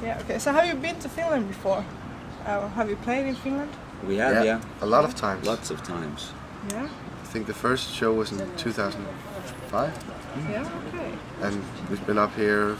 Yeah, okay. So have you been to Finland before? Have you played in Finland? We have, yeah. A lot of times. Lots of times. Yeah? I think the first show was in 2005. Yeah, okay. And we've been up here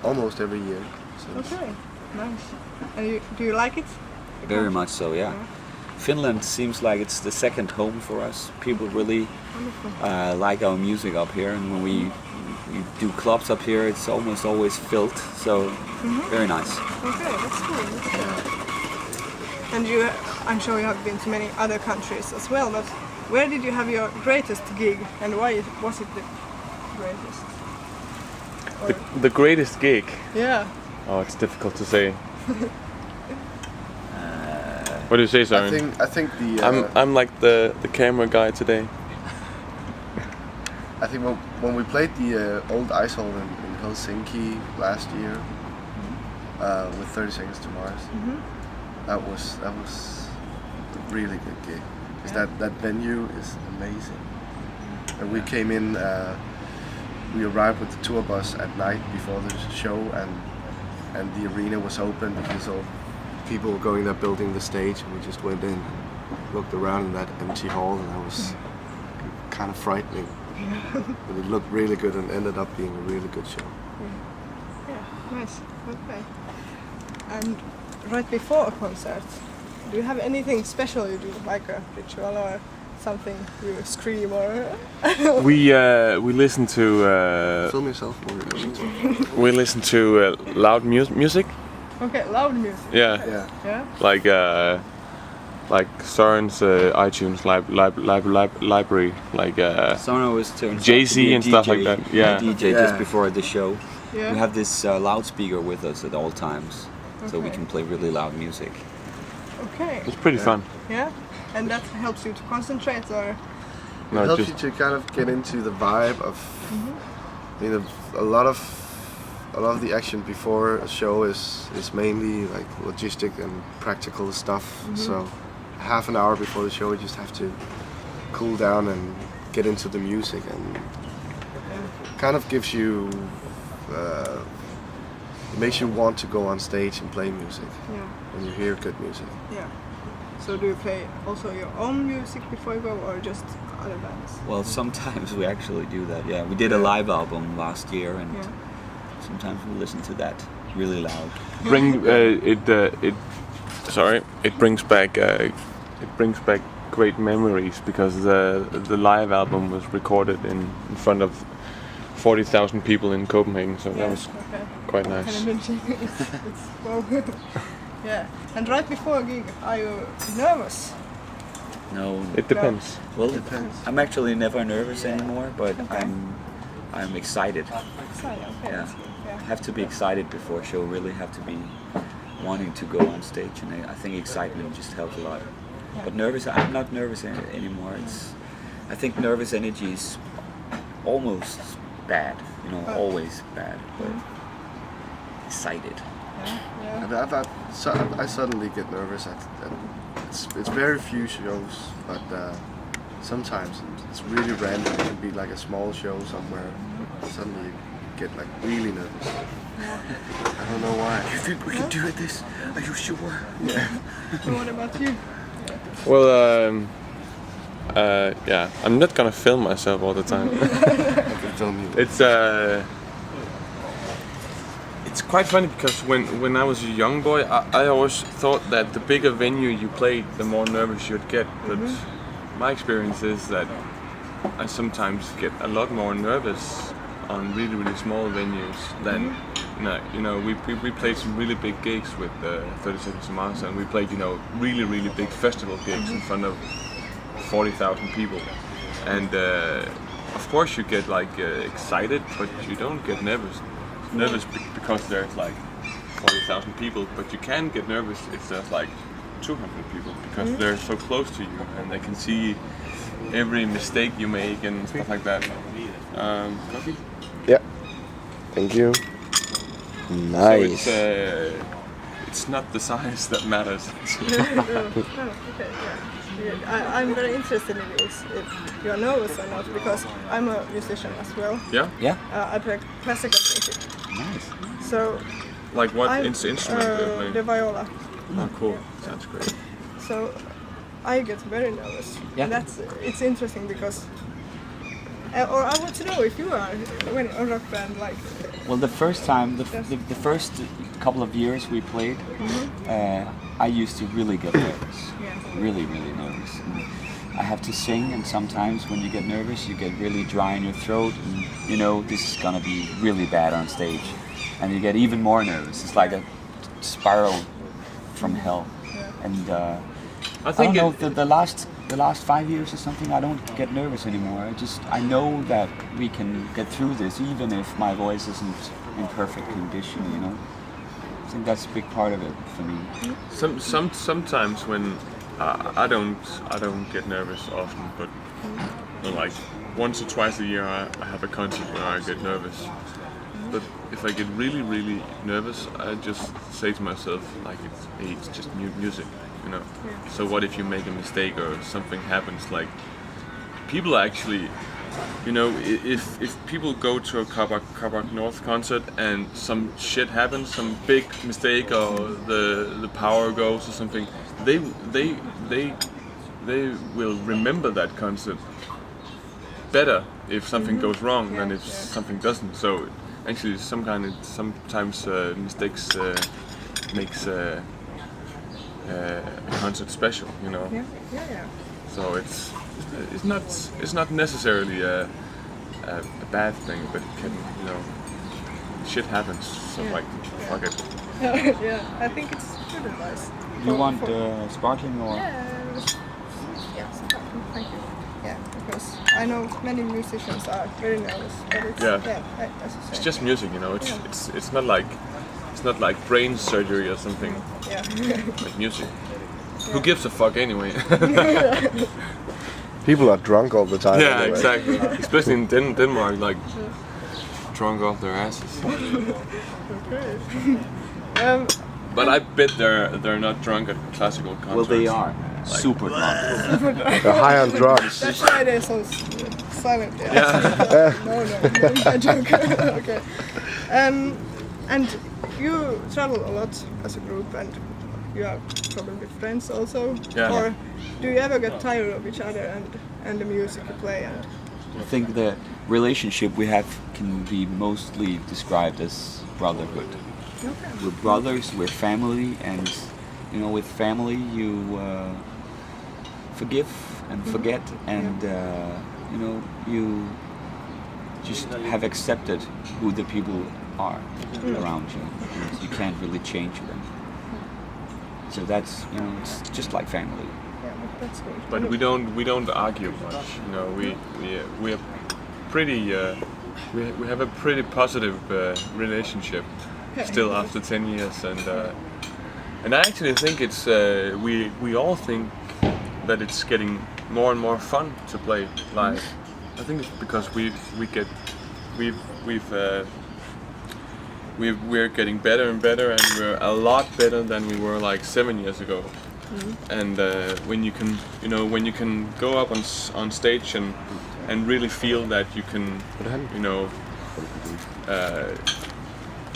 almost every year. Since. Okay, nice. And do you like it? Very much so, yeah. Finland seems like it's the second home for us. People really like our music up here, and when we do clubs up here, it's almost always filled. So very nice. Okay, that's cool. And I'm sure you have been to many other countries as well. But where did you have your greatest gig, and why was it the greatest? The greatest gig? Yeah. Oh, it's difficult to say. What do you say, Søren? I think the. I'm like the camera guy today. I think when we played the old ice hall in Helsinki last year with 30 Seconds to Mars, that was a really good gig. Because that venue is amazing. And we came in. We arrived with the tour bus at night before the show, and the arena was open because all people were going there building the stage, and we just went in and looked around in that empty hall, and that was kind of frightening. But it looked really good and ended up being a really good show. Yeah, nice. Okay. And right before a concert, do you have anything special you do, like a ritual or something you scream or? We listen to. Film yourself. We listen to loud music. Okay, loud music. Yeah. Okay. Yeah. Like Søren's iTunes library, like Søren always turns Jay-Z and stuff like that. Yeah. DJ just before the show. Yeah. We have this loudspeaker with us at all times, so we Okay. can play really loud music. Okay. It's pretty fun. Yeah. And that helps you to concentrate, or? No, It helps just you to kind of get into the vibe of. You know, a lot of the action before a show is mainly like logistic and practical stuff. So half an hour before the show, you just have to cool down and get into the music, and kind of gives you. It makes you want to go on stage and play music when you hear good music. Yeah. So do you play also your own music before you go, or just other bands? Well, sometimes we actually do that. Yeah, we did a live album last year, and sometimes we listen to that really loud. It brings back great memories, because the live album was recorded in front of 40,000 people in Copenhagen, so that was quite nice. It's well, yeah. And right before a gig, are you nervous? No, It depends. well, I'm actually never nervous anymore, but I'm excited. Excited, okay. Yeah. Yeah. Have to be excited before a show. Really have to be wanting to go on stage, and I think excitement just helps a lot. But nervous, I'm not nervous anymore. I think nervous energy is almost bad, always bad, but excited. Yeah. And I suddenly get nervous at it's very few shows, but sometimes it's really random. It can be like a small show somewhere. Suddenly you get like really nervous. I don't know why. You think we can do this? Are you sure? Yeah. So what about you? Well, yeah, I'm not gonna film myself all the time. I can film you. It's quite funny, because when I was a young boy, I always thought that the bigger venue you played, the more nervous you'd get. But my experience is that I sometimes get a lot more nervous on really small venues than we played some really big gigs with 30 Seconds to Mars, and we played really big festival gigs in front of 40,000 people, and of course you get excited, but you don't get nervous because there's like 40,000 people. But you can get nervous if there's like 200 people, because they're so close to you and they can see every mistake you make and stuff like that. Coffee? Yeah. Thank you. Nice. So it's not the size that matters. Okay, yeah. I'm very interested in this, if you're nervous or not, because I'm a musician as well. Yeah? Yeah. I play classical music. Nice. So Like what I instrument do you play? the viola. Oh, cool. Sounds great. So I get very nervous. Yeah. And it's interesting because, or I want to know if you are when a rock band like. Well, the first time, the first couple of years we played, I used to really get nervous. Yeah. Really nervous. And I have to sing, and sometimes when you get nervous, you get really dry in your throat, and you know this is gonna be really bad on stage, and you get even more nervous. It's like a spiral from hell. Yeah. And I I think don't know, the last 5 years or something, I don't get nervous anymore. I know that we can get through this, even if my voice isn't in perfect condition, you know. I think that's a big part of it for me. sometimes when I don't get nervous often, but like once or twice a year I have a concert where I get nervous. But if I get really nervous, I just say to myself like it's just music, you know. Yeah. So what if you make a mistake or something happens? Like people actually, you know, if people go to a Carpark North concert and some shit happens, some big mistake or the power goes or something, they will remember that concert better if something goes wrong than if something doesn't. So actually, sometimes mistakes makes a concert special, you know. Yeah. So it's not necessarily a bad thing, but it can, you know, shit happens. So Yeah. like, fuck it. Yeah, I think it's good advice. You want sparkling or? Yeah, thank you. Yeah, because I know many musicians are very nervous, but it's, as you say. It's just music, you know. It's not like brain surgery or something. Yeah. Like music. Who gives a fuck anyway? People are drunk all the time. Yeah, anyway. exactly. Especially in Denmark, like drunk off their asses. But I bet they're not drunk at classical concerts. Well, they are super drunk. They're high on drugs. That's why they're so silent. Yeah. No, I'm joking. Okay. And you travel a lot as a group, and you are probably friends also. Yeah. Or do you ever get tired of each other and the music you play? And I think the relationship we have can be mostly described as brotherhood. okay. We're brothers, we're family, and you know, with family you forgive and forget, and you know, you just have accepted who the people are around you. And you can't really change them. So that's, you know, it's just like family. Yeah, that's good. But we don't argue much. You know, we are pretty we have a pretty positive relationship still after 10 years, and I actually think it's we all think that it's getting more and more fun to play live. I think it's because we're getting better and better, and we're a lot better than we were like 7 years ago. And when you can go up on stage and really feel that you can, you know,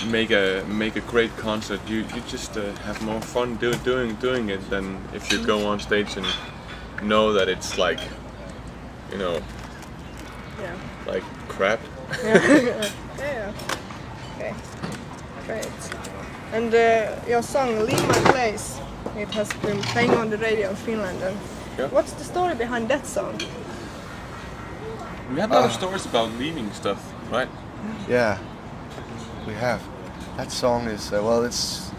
make a great concert, you just have more fun doing it than if you go on stage and know that it's like, you know, like crap. Yeah. Okay. Great. And your song "Leave My Place," it has been playing on the radio in Finland. And what's the story behind that song? We have a lot of stories about leaving stuff, right? Yeah, we have. That song is it's.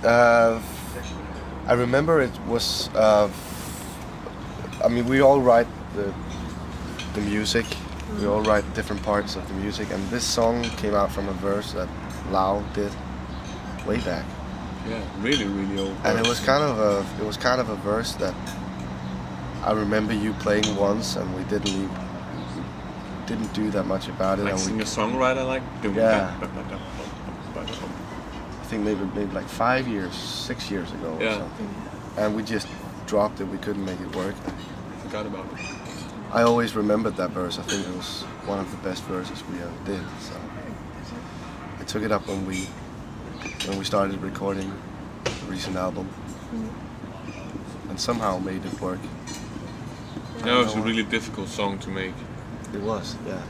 I remember it was. I mean, we all write the music. We all write different parts of the music, and this song came out from a verse that Lau did way back. Yeah, really old. And it was kind of a verse that I remember you playing once, and we didn't do that much about it. Like and singer-songwriter, like doing Yeah. that. I think maybe like 5 years, 6 years ago or something. And we just dropped it. We couldn't make it work. Forgot about it. I always remembered that verse. I think it was one of the best verses we ever did. So I took it up when we started recording the recent album, and somehow made it work. That was a really difficult song to make. It was, yeah.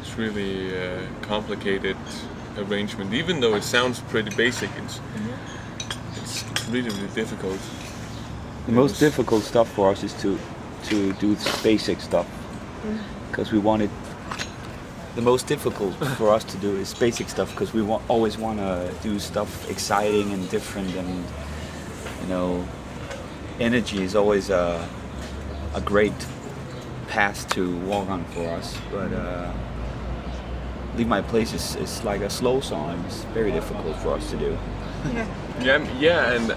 It's really complicated arrangement. Even though it sounds pretty basic, it's really, really difficult. The most difficult stuff for us is to do basic stuff, because we wanted. The most difficult for us to do is basic stuff, because we always want to do stuff exciting and different, and energy is always a great path to walk on for us. But Leave My Place is like a slow song. It's very difficult for us to do. Yeah, and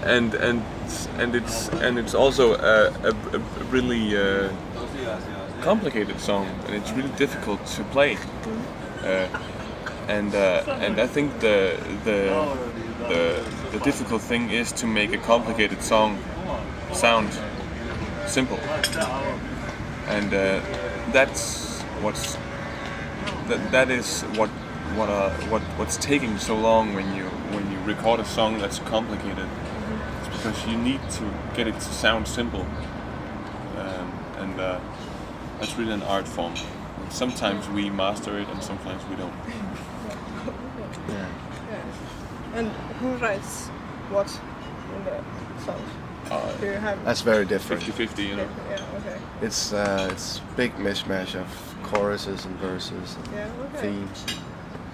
it's also a really complicated song, and it's really difficult to play. And I think the difficult thing is to make a complicated song sound simple. And that's what's taking so long when you record a song that's complicated. It's because you need to get it to sound simple, and that's really an art form. And sometimes we master it, and sometimes we don't. Yeah. And who writes what in the songs? Do you have That's very different. 50-50, Yeah, okay. It's big mishmash of choruses and verses and themes.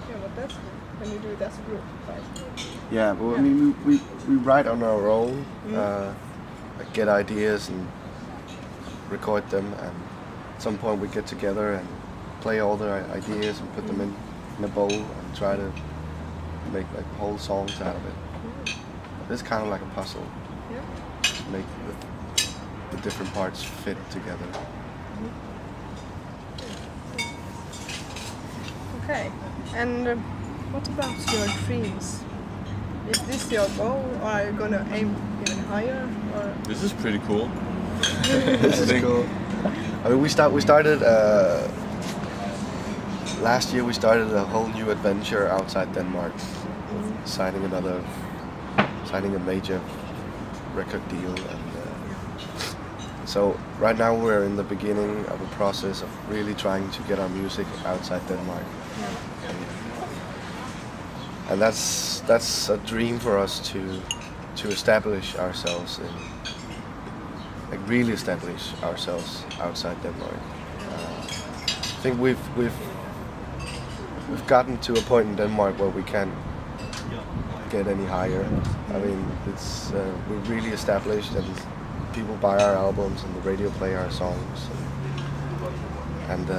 Yeah, but that's when you do it as a group, right? Yeah, but I mean, we write on our own, get ideas and record them, and at some point we get together and play all the ideas and put them in a bowl and try to make like whole songs out of it. It's kind of like a puzzle. Yeah. Make the different parts fit together. Okay. And what about your dreams? Is this your goal, or are you gonna aim even higher? Or This is pretty cool. This is cool. I mean, we started last year. We started a whole new adventure outside Denmark, signing a major record deal, and so right now we're in the beginning of a process of really trying to get our music outside Denmark, and that's a dream for us to establish ourselves in. Like really establish ourselves outside Denmark. I think we've gotten to a point in Denmark where we can't get any higher. I mean, it's we're really established, and people buy our albums, and the radio play our songs, and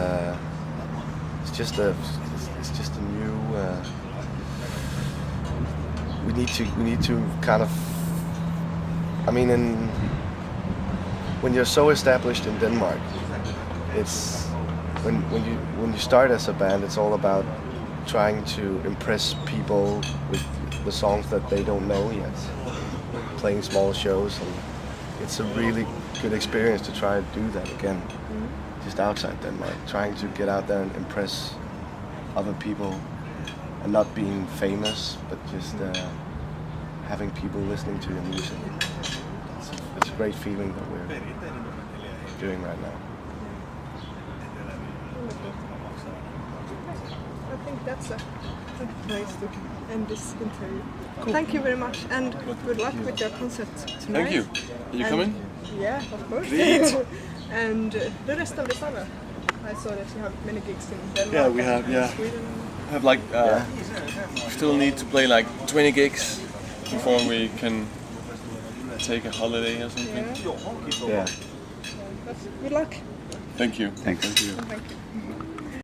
it's just a new. We need to kind of. I mean, when you're so established in Denmark, it's when you start as a band, it's all about trying to impress people with the songs that they don't know yet, playing small shows, and it's a really good experience to try to do that again, just outside Denmark, trying to get out there and impress other people, and not being famous, but just having people listening to your music. It's a great feeling that we're doing right now. I think that's a good place to end this interview. Cool. Thank you very much, and good luck with your concert tonight. Thank you. Are you coming? Yeah, of course. Great. And the rest of the summer, I saw that you have many gigs in Denmark. Yeah, we have. and Sweden. I have like still need to play like 20 gigs before we can take a holiday or something. Yeah. Yeah. But good luck. Thank you. Thanks. Thank you. Thank you.